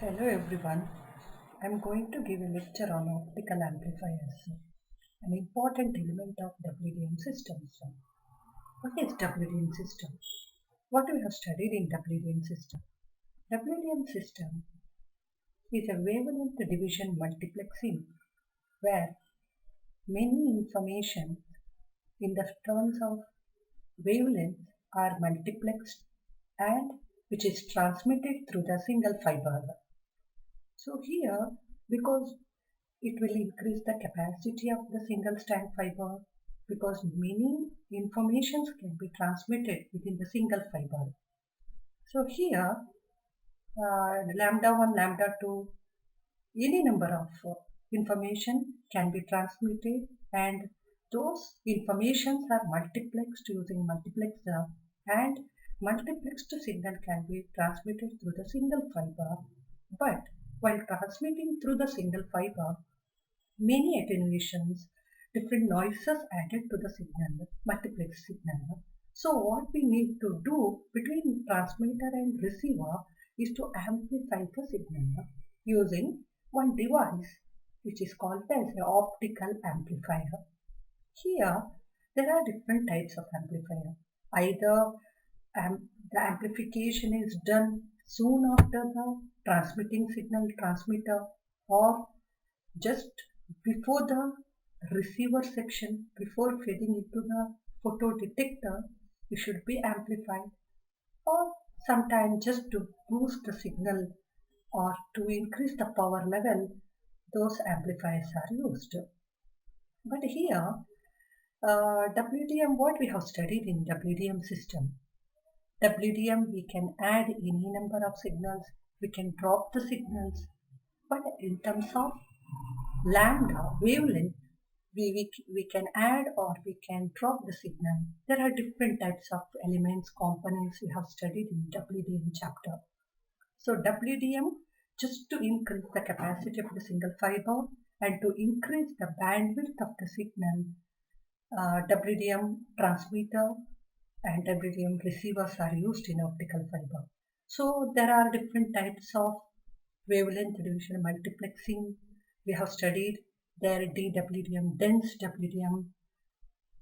Hello everyone, I am going to give a lecture on optical amplifiers, an important element of WDM systems. What is WDM system? What we have studied in WDM system? WDM system is a wavelength division multiplexing where many information in the terms of wavelength are multiplexed and which is transmitted through the single fiber. So here, because it will increase the capacity of the single strand fiber, because many informations can be transmitted within the single fiber. So here, lambda 1, lambda 2, any number of information can be transmitted, and those informations are multiplexed using multiplexer, and multiplexed signal can be transmitted through the single fiber. But while transmitting through the single fiber, many attenuations, different noises added to the signal, multiplex signal. So what we need to do between transmitter and receiver is to amplify the signal using one device which is called as an optical amplifier. Here there are different types of amplifier. Either the amplification is done soon after the transmitting signal transmitter, or just before the receiver section, before feeding into the photo detector, it should be amplified, or sometimes just to boost the signal or to increase the power level, those amplifiers are used. But here, WDM, what we have studied in WDM system, WDM we can add any number of signals, we can drop the signals, but in terms of lambda wavelength, we can add or we can drop the signal. There are different types of elements, components we have studied in WDM chapter. So WDM, just to increase the capacity of the single fiber and to increase the bandwidth of the signal, WDM transmitter and WDM receivers are used in optical fiber. So there are different types of wavelength division multiplexing we have studied. There DWDM, dense WDM,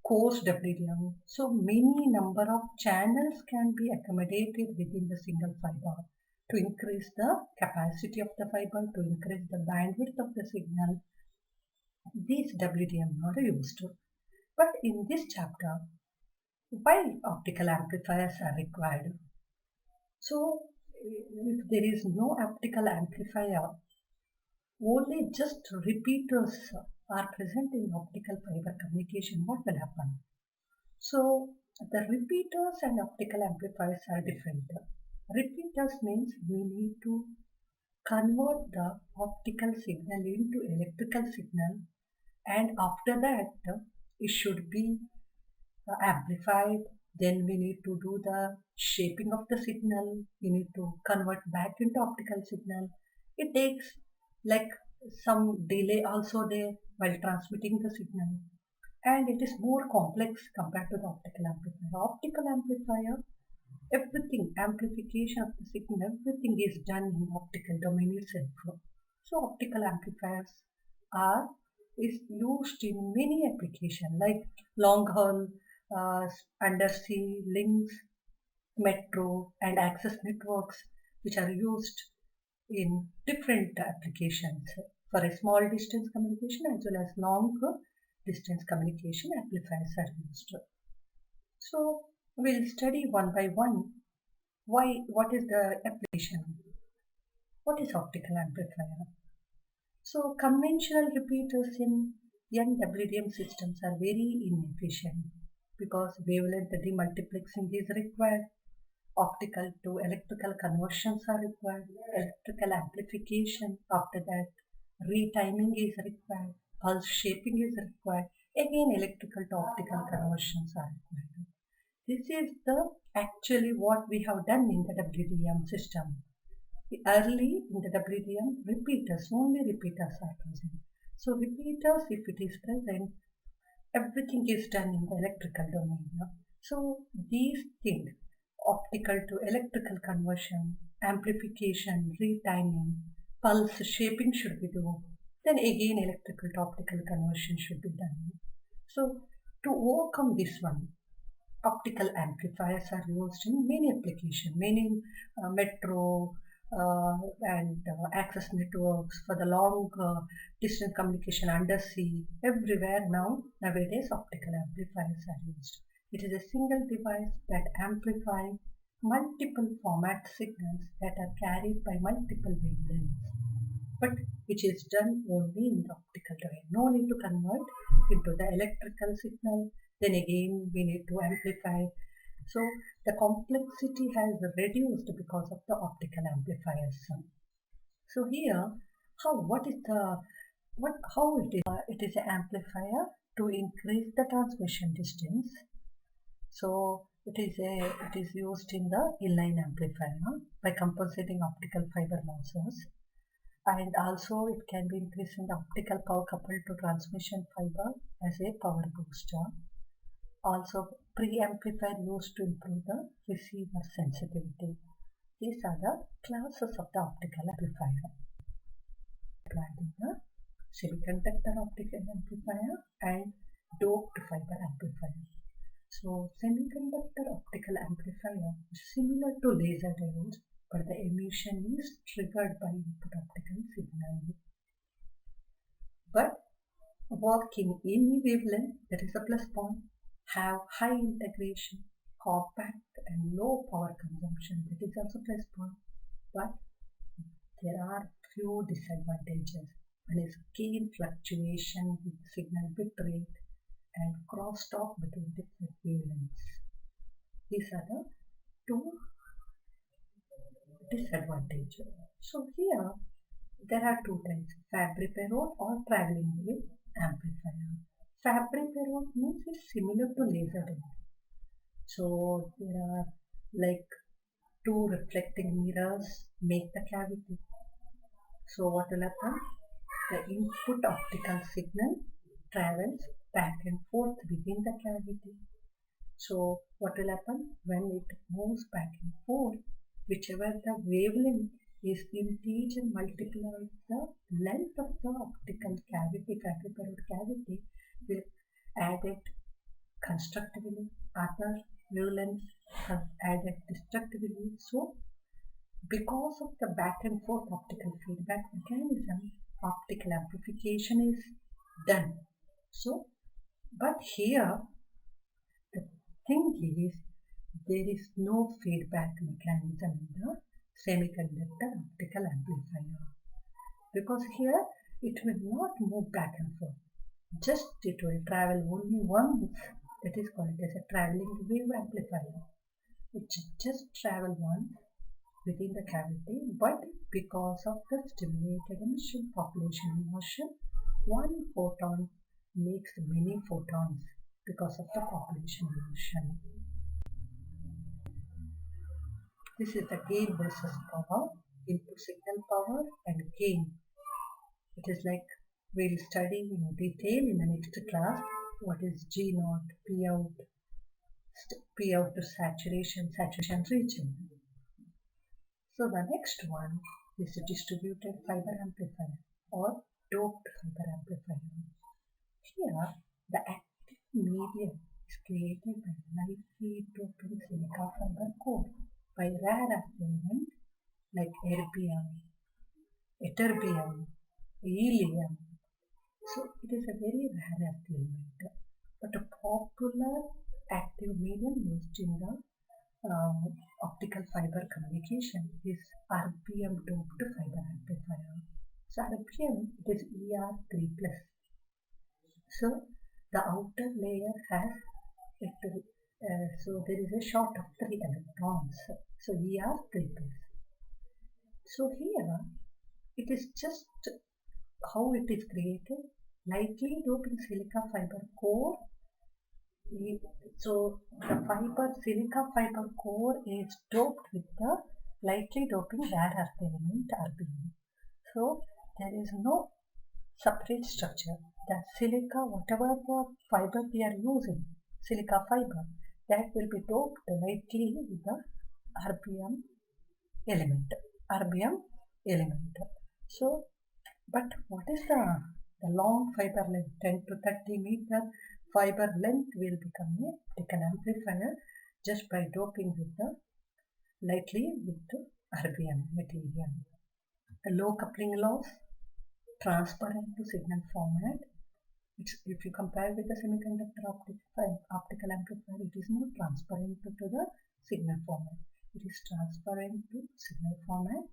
coarse WDM. So many number of channels can be accommodated within the single fiber to increase the capacity of the fiber, to increase the bandwidth of the signal. These WDM are used. But in this chapter, why optical amplifiers are required? So if there is no optical amplifier, only just repeaters are present in optical fiber communication, what will happen? So the repeaters and optical amplifiers are different. Repeaters means we need to convert the optical signal into electrical signal, and after that it should be amplified. Then we need to do the shaping of the signal, we need to convert back into optical signal. It takes like some delay also there while transmitting the signal, and it is more complex compared to the optical amplifier. Optical amplifier, everything, amplification of the signal, everything is done in the optical domain itself. So optical amplifiers is used in many applications like long haul, undersea links, metro and access networks, which are used in different applications for a small distance communication as well as long distance communication. Amplifiers are used. So we'll study one by one what is the application, what is optical amplifier. So conventional repeaters in NWDM systems are very inefficient because wavelength demultiplexing is required, optical to electrical conversions are required, electrical amplification, after that retiming is required, pulse shaping is required, again electrical to optical conversions are required. This is the actually what we have done in the WDM system. Early in the WDM, repeaters, only repeaters are present. So repeaters, if it is present, everything is done in the electrical domain. So these things, optical to electrical conversion, amplification, retiming, pulse shaping should be done. Then again electrical to optical conversion should be done. So to overcome this one, optical amplifiers are used in many applications, many metro and access networks for the long distance communication, undersea, everywhere nowadays optical amplifiers are used. It is a single device that amplifies multiple format signals that are carried by multiple wavelengths, but which is done only in the optical domain. No need to convert into the electrical signal. Then again we need to amplify. So the complexity has reduced because of the optical amplifiers. So here, how it is an amplifier to increase the transmission distance. So it is used in the inline amplifier by compensating optical fiber losses, and also it can be increased in the optical power coupled to transmission fiber as a power booster. Also pre-amplifier used to improve the receiver sensitivity. These are the classes of the optical amplifier. Applied in the semiconductor optical amplifier and doped fiber amplifier. So semiconductor optical amplifier is similar to laser diodes, but the emission is triggered by input optical signal. But work in any wavelength, that is a plus point, have high integration, compact and low power consumption, that is also plus point. But there are few disadvantages. One is gain fluctuation with signal bit rate and crosstalk between different wavelengths. These are the two disadvantages. So here there are two types: Fabry-Perot or traveling wave amplifier. Fabry-Perot means it's similar to laser diode. So there are like two reflecting mirrors make the cavity. So what will happen? The input optical signal travels back and forth within the cavity. So what will happen? When it moves back and forth, whichever the wavelength is integer multiplied the length of the optical cavity, Fabry-Perot cavity, will add it constructively, other wavelengths added destructively. So because of the back and forth optical feedback mechanism, optical amplification is done. So, but here the thing is, there is no feedback mechanism in the semiconductor optical amplifier, because here it will not move back and forth. Just it will travel only once. That is called as a traveling wave amplifier. It just travel once within the cavity, but because of the stimulated emission population motion, one photon makes many photons because of the population motion. This is the gain versus power, input signal power and gain. It is like we will study in detail in the next class what is G naught, P out to saturation region. So the next one is a distributed fiber amplifier or doped fiber amplifier. Here the active medium is created by lightly doped silica fiber core by rare earth element like ytterbium, helium. So it is a very rare earth element, but a popular active medium used in the optical fiber communication is erbium doped fiber amplifier. So erbium, it is Er3+. So the outer layer has so there is a short of 3 electrons. So Er3+. So here it is just how it is created: lightly doped silica fiber core. So the silica fiber core is doped with the lightly doping rare earth element erbium. So there is no separate structure. The silica, whatever the fiber we are using, silica fiber, that will be doped lightly with the erbium element, erbium element. So, but what is the long fiber length? 10 to 30 meter fiber length will become a optical amplifier just by doping with the lightly with the erbium material. A low coupling loss, transparent to signal format. If you compare with the semiconductor optical amplifier, it is more transparent to the signal format. It is transparent to signal format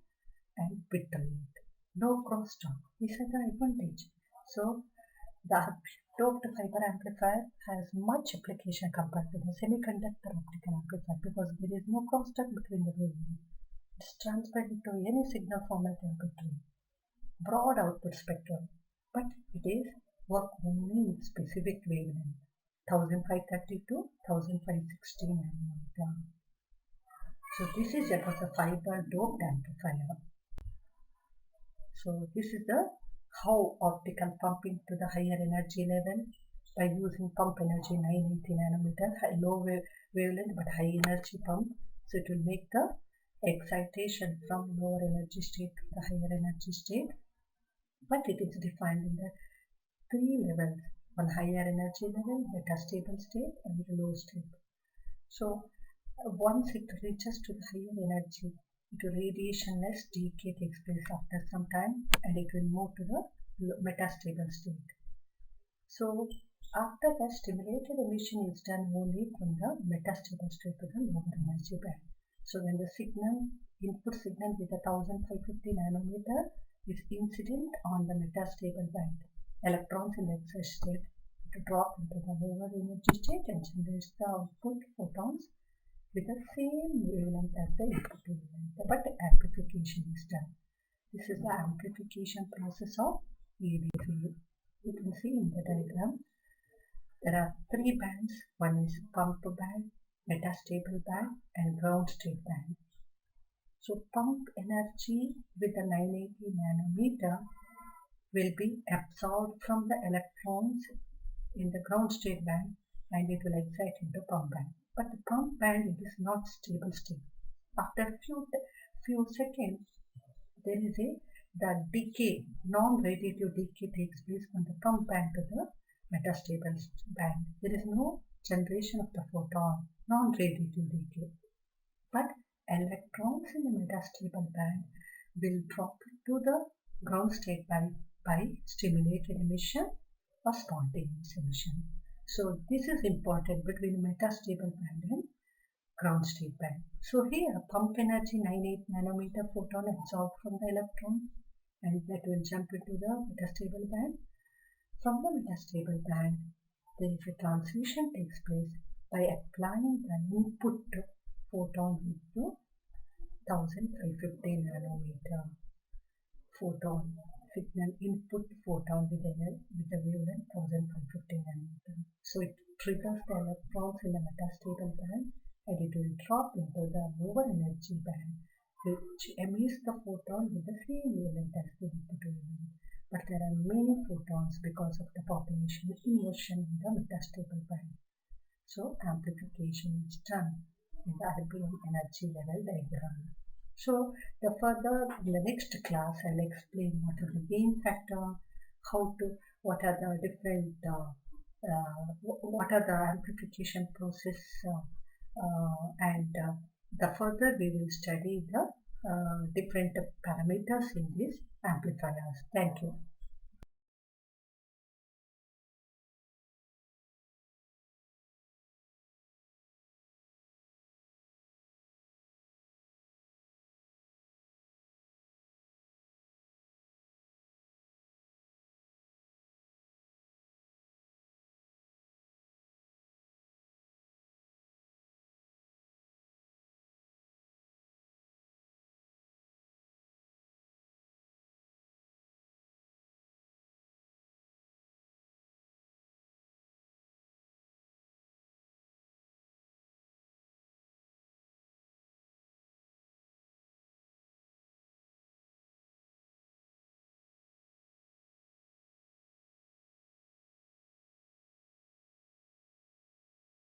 and bit rate. No crosstalk. These are the advantage. So the doped fiber amplifier has much application compared to the semiconductor optical amplifier because there is no crosstalk between the wavelengths. It's transparent to any signal format and bit rate. Broad output spectrum, but it is work only in specific wavelength 1530 to 1560 nanometer. So this is about the fiber doped amplifier. So this is the how optical pumping to the higher energy level by using pump energy 980 nanometer, low wavelength but high energy pump. So it will make the excitation from lower energy state to the higher energy state, but it is defined in the 3 levels: one higher energy level, metastable state, and the low state. So once it reaches to the higher energy, the radiationless decay takes place after some time, and it will move to the metastable state. So after that, stimulated emission is done only from the metastable state to the lower energy band. So when the signal, input signal with a 1550 nanometer is incident on the metastable band, electrons in the excess state to drop into the lower energy state and generate the output photons with the same wavelength as the input wavelength, but amplification is done. This is the amplification process of ADC. You can see in the diagram there are 3 bands. One is pump band, metastable band, and ground state band. So pump energy with the 980 nanometer will be absorbed from the electrons in the ground state band, and it will excite into pump band. But the pump band is not stable state. After few seconds, there is the decay, non-radiative decay takes place from the pump band to the metastable band. There is no generation of the photon, non-radiative decay. But electrons in the metastable band will drop to the ground state band by stimulated emission or spontaneous emission. So this is important between metastable band and ground state band. So here pump energy 98 nanometer photon absorbed from the electron, and that will jump into the metastable band. From the metastable band, there is a transition takes place by applying the input photon with the 1550 nanometer photon signal input photon with the wavelength 1550 nanometer. So it triggers the electrons in the metastable band, and it will drop into the lower energy band, which emits the photon with the same wavelength as the input wavelength. But there are many photons because of the population inversion in the metastable band. So amplification is done in the erbium energy level diagram. So in the next class I'll explain what are the gain factor, what are the different what are the amplification process, and the further we will study the different parameters in these amplifiers. Thank you.